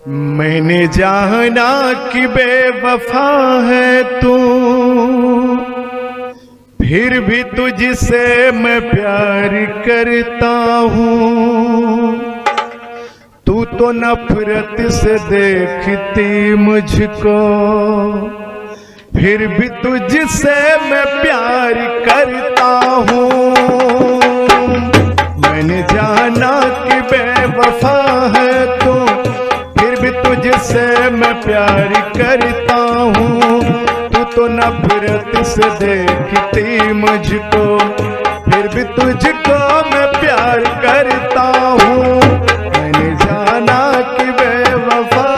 मैंने जाना कि बेवफा है तू, फिर भी तुझसे मैं प्यार करता हूँ। तू तो नफरत से देखती मुझको, फिर भी तुझसे मैं प्यार करता हूँ। मैंने जाना कि बेवफा है तू, फिर भी तुझसे मैं प्यार करता हूँ। तू तो नफरत से देखती मुझको, फिर भी तुझको मैं प्यार करता हूँ। मैंने जाना कि बेवफा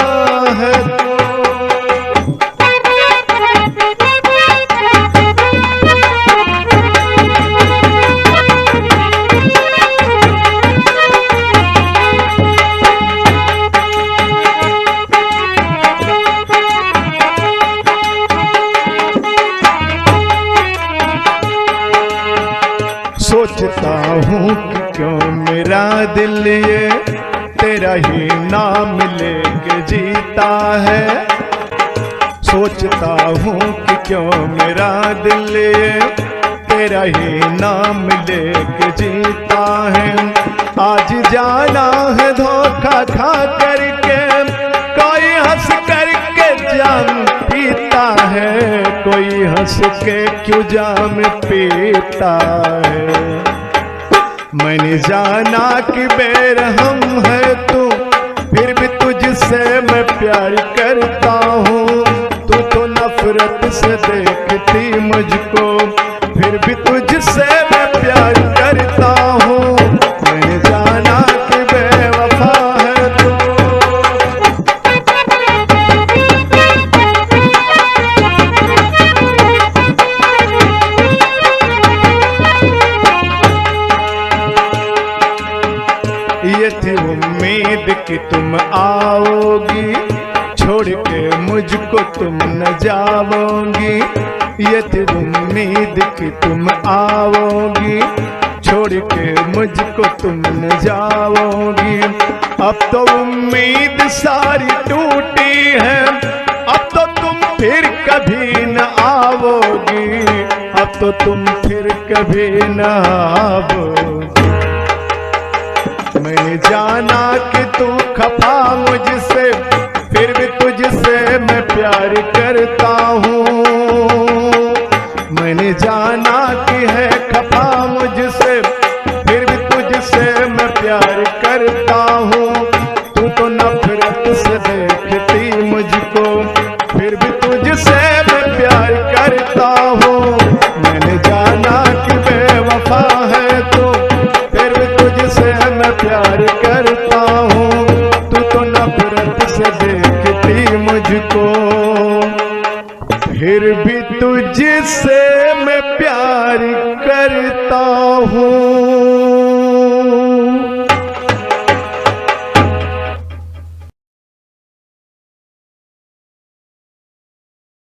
है तू। सोचता हूँ कि क्यों मेरा दिल ये तेरा ही नाम लेके जीता है। सोचता हूँ कि क्यों मेरा दिल ये तेरा ही नाम लेके जीता है। आज जाना है धोखा खा करके, कोई हंस करके जाम पीता है, कोई हंस के क्यों जाम पीता है। मैंने जाना कि बेरहम है तू, फिर भी तुझसे मैं प्यार करता हूँ। तू तो नफरत से देखती मुझको, फिर भी तुझसे मैं प्यार करता हूँ। मैंने जाना कि बेवफा है तू। ये थी उम्मीद कि तुम आओगी, छोड़ के मुझको तुम न जाओगी। ये थी उम्मीद कि तुम आओगी, छोड़ के मुझको तुम न जाओगी। अब तो उम्मीद सारी टूटी है, अब तो तुम फिर कभी न आओगी, अब तो तुम फिर कभी न आओगी। मैंने जाना कि तू खफा मुझसे, फिर भी तुझसे मैं प्यार करता हूँ। मैंने जाना कि है खफा मुझसे, फिर भी तुझसे मैं प्यार करता हूँ। तू तो नफरत से देखती मुझको, फिर भी तुझसे मैं प्यार करता हूँ। मैंने जाना कि बेवफा है तू, फिर भी तुझसे मैं प्यार करता हूँ। तू तो नफरत से देखती मुझको, फिर भी तुझसे मैं प्यार करता हूँ।